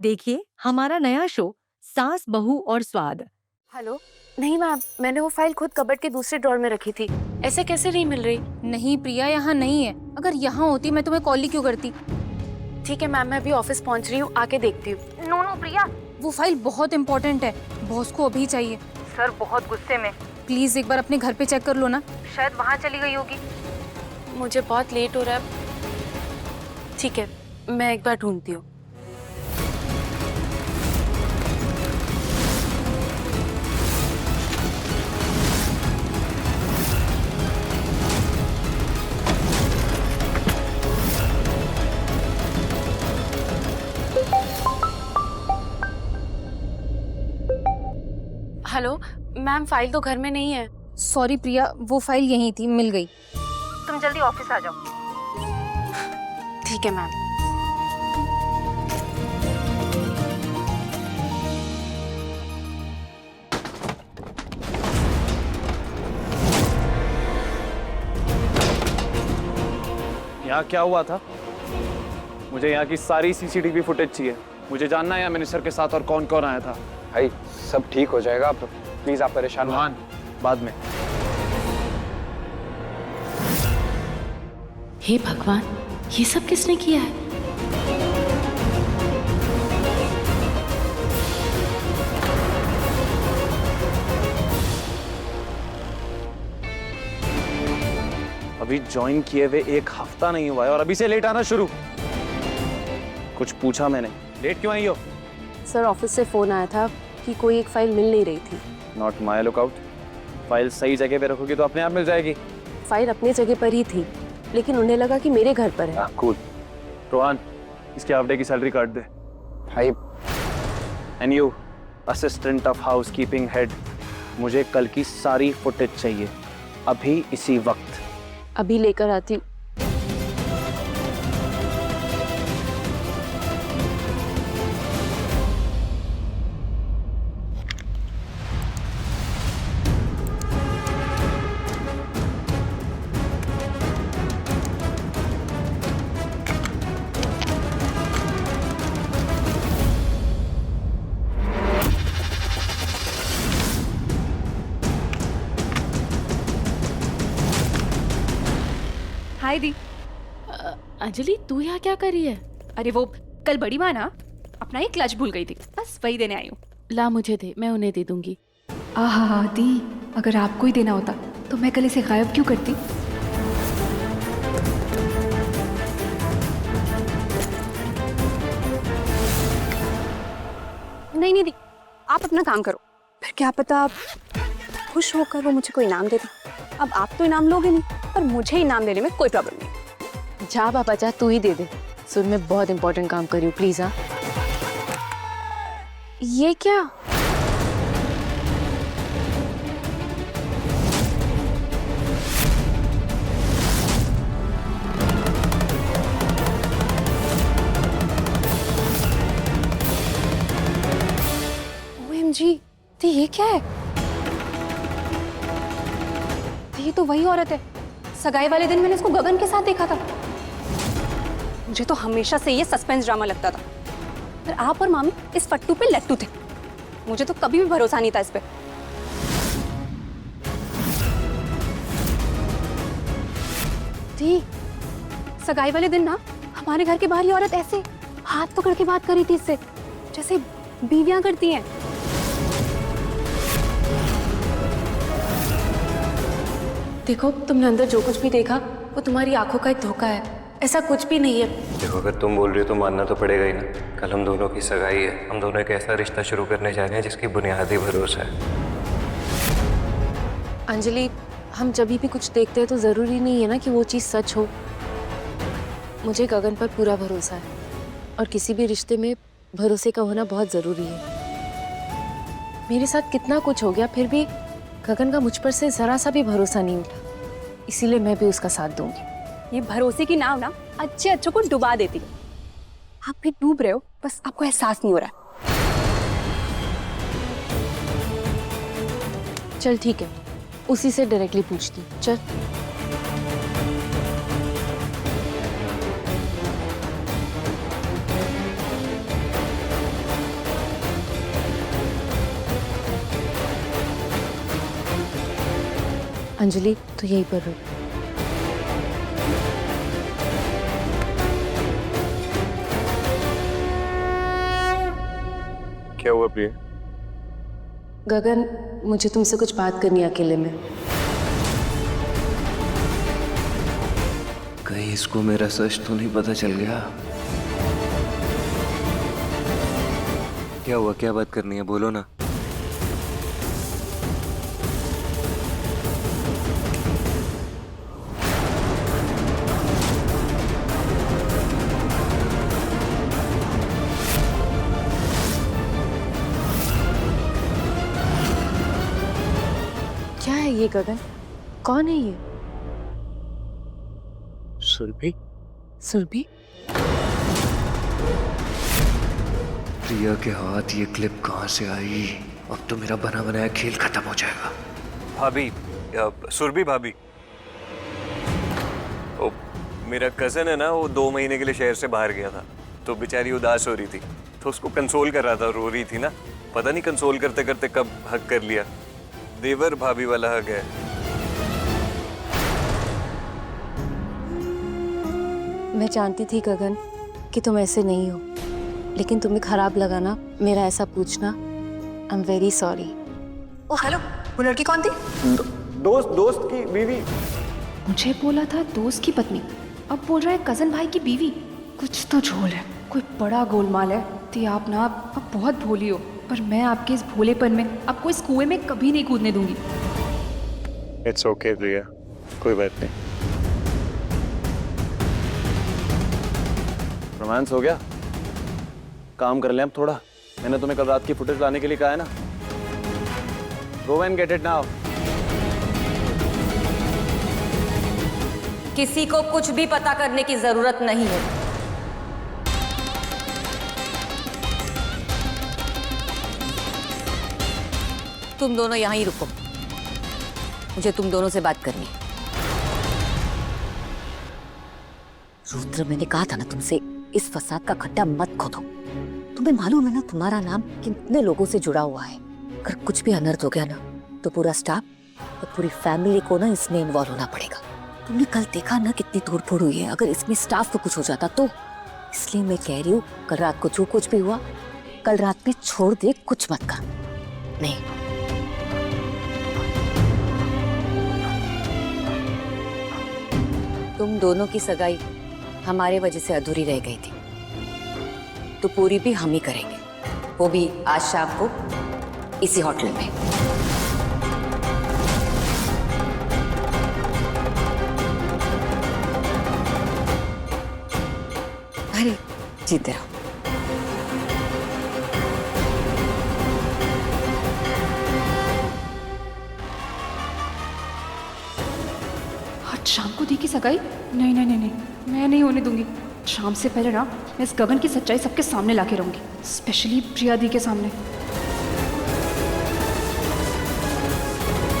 देखिए हमारा नया शो सास बहू और स्वाद। हेलो। नहीं मैम, मैंने वो फाइल खुद कबर्ड के दूसरे ड्रॉर में रखी थी। ऐसे कैसे नहीं मिल रही? नहीं प्रिया, यहाँ नहीं है। अगर यहाँ होती मैं तुम्हें कॉल ही क्यों करती। ठीक है मैम, मैं अभी ऑफिस पहुंच रही हूँ, आके देखती हूँ। नो प्रिया, वो फाइल बहुत इम्पोर्टेंट है, बॉस को अभी चाहिए। सर बहुत गुस्से में। प्लीज एक बार अपने घर पे चेक कर लो ना, शायद वहाँ चली गई होगी। मुझे बहुत लेट हो रहा है। ठीक है, मैं एक बार ढूंढती हूँ। हेलो मैम, फाइल तो घर में नहीं है। सॉरी प्रिया, वो फाइल यहीं थी, मिल गई। तुम जल्दी ऑफिस आ जाओ। ठीक है मैम। यहाँ क्या हुआ था? मुझे यहाँ की सारी सीसीटीवी फुटेज चाहिए। मुझे जानना है यहाँ मिनिस्टर के साथ और कौन कौन आया था। भाई सब ठीक हो जाएगा, आप प्लीज आप परेशान रोहान, बाद में। हे भगवान, ये सब किसने किया है? अभी ज्वाइन किए हुए एक हफ्ता नहीं हुआ है और अभी से लेट आना शुरू। कुछ पूछा मैंने, लेट क्यों आई हो? सर ऑफिस से फोन आया था कि कोई एक फाइल मिल नहीं रही थी। Not my lookout. फाइल सही जगह पे रखोगी तो अपने आप मिल जाएगी। फाइल अपनी जगह पर ही थी, लेकिन उन्हें लगा कि मेरे घर पर है। कूल। रोहान, इसके हाफ डे की सैलरी काट दे। भाई and you assistant of house keeping head, मुझे कल की सारी फुटेज चाहिए, अभी इसी वक्त। अभी लेकर आती हूँ। हाय दी। अंजलि, तू यहाँ क्या कर रही है? अरे वो कल बड़ी माँ ना अपना एक क्लच भूल गई थी, बस वही देने आई हूँ। ला मुझे दे, मैं उन्हें दे दूंगी। आहा दी, अगर आपको ही देना होता तो मैं कल इसे गायब क्यों करती। नहीं नहीं दी, आप अपना काम करो, फिर क्या पता आप खुश होकर वो मुझे कोई इनाम दे दे। अब आप तो इनाम लोगे नहीं, पर मुझे इनाम देने में कोई प्रॉब्लम नहीं। जा पापा जा, तू ही दे दे। सुन, मैं बहुत इंपॉर्टेंट काम कर रही हूँ, प्लीज। हाँ, ये क्या? OMG, दी ये क्या है? दी ये तो वही औरत है, सगाई वाले दिन मैंने इसको गगन के साथ देखा था। मुझे तो हमेशा से ये सस्पेंस ड्रामा लगता था, पर आप और मामी इस फट्टू पे लट्टू थे। मुझे तो कभी भी भरोसा नहीं था इस पे। दी, सगाई वाले दिन ना हमारे घर के बाहर ये औरत ऐसे हाथ पकड़ के बात कर रही थी इससे, जैसे बीवियां करती हैं। देखो, तुमने अंदर जो कुछ भी देखा वो तुम्हारी आंखों का एक धोखा है, ऐसा कुछ भी नहीं है। देखो, अगर तुम बोल रही हो तो मानना तो पड़ेगा ही ना। कल हम दोनों की सगाई है, हम दोनों एक ऐसा रिश्ता शुरू करने जा रहे हैं जिसकी बुनियादी भरोसा है। अंजलि, हम जब भी कुछ देखते हैं तो जरूरी नहीं है ना कि वो चीज़ सच हो। मुझे गगन पर पूरा भरोसा है, और किसी भी रिश्ते में भरोसे का होना बहुत ज़रूरी है। मेरे साथ कितना कुछ हो गया, फिर भी गगन का मुझ पर से ज़रा सा भी भरोसा नहीं उठा, इसीलिए मैं भी उसका साथ दूंगी। ये भरोसे की नाव ना अच्छे अच्छों को डुबा देती है। आप भी डूब रहे हो, बस आपको एहसास नहीं हो रहा। चल ठीक है, उसी से डायरेक्टली पूछती हूँ। चल। अंजलि तो यहीं पर रुक। क्या हुआ प्रिया? गगन, मुझे तुमसे कुछ बात करनी है अकेले में। कहीं इसको मेरा सच तो नहीं पता चल गया? क्या हुआ, क्या बात करनी है, बोलो ना। क्या है ये गगन? कौन है ये? सुरभि? सुरभि? प्रिया के हाथ ये क्लिप कहाँ से आई? अब तो मेरा बना बनाया खेल खत्म हो जाएगा। भाभी, सुरभि भाभी, ओ, मेरा कजन है ना, वो 2 महीने के लिए शहर से बाहर गया था, तो बेचारी उदास हो रही थी, तो उसको कंसोल कर रहा था, रो रही थी ना, पता नहीं कंसोल करते करते कब हक कर लिया। देवर भाभी वाला हक है। मैं जानती थी गगन कि तुम ऐसे नहीं हो, लेकिन तुम्हें खराब लगा ना मेरा ऐसा पूछना। I am very sorry. Oh hello, वो लड़की कौन थी? दोस्त की बीवी। मुझे बोला था दोस्त की पत्नी, अब बोल रहा है कजन भाई की बीवी। कुछ तो झोल है, कोई बड़ा गोलमाल है। ती आप ना अब बहुत भोली हो, पर मैं आपके इस भोलेपन में आपको इस कुएं में कभी नहीं कूदने दूंगी। इट्स ओके प्रिया, कोई बात नहीं। रोमांस हो गया? काम कर लें अब थोड़ा। मैंने तुम्हें कल रात की फुटेज लाने के लिए कहा है ना। Go and get it now. किसी को कुछ भी पता करने की जरूरत नहीं है। तुम दोनों यहां ही रुको, मुझे तुम दोनों से बात करनी है। रुद्र, मैंने कहा था ना तुमसे, इस फसाद का खड्डा मत खोदो। तुम्हें मालूम है ना तुम्हारा नाम कितने लोगों से जुड़ा हुआ है। अगर कुछ भी अनर्थ हो गया ना, तो पूरा स्टाफ और पूरी फैमिली को ना इसमें इन्वॉल्व होना पड़ेगा। तुमने कल देखा ना कितनी तोड़फोड़ हुई है। अगर इसमें स्टाफ को कुछ हो जाता तो, इसलिए मैं कह रही हूँ कल रात को जो कुछ भी हुआ, कल रात में छोड़ दे, कुछ मत कर। नहीं, तुम दोनों की सगाई हमारे वजह से अधूरी रह गई थी, तो पूरी भी हम ही करेंगे, वो भी आज शाम को इसी होटल में। अरे जीते रहो। आज शाम को दी की सगाई? नहीं नहीं नहीं नहीं, मैं नहीं होने दूंगी। शाम से पहले ना मैं इस गगन की सच्चाई सबके सामने लाके रहूंगी, स्पेशली प्रिया दी के सामने।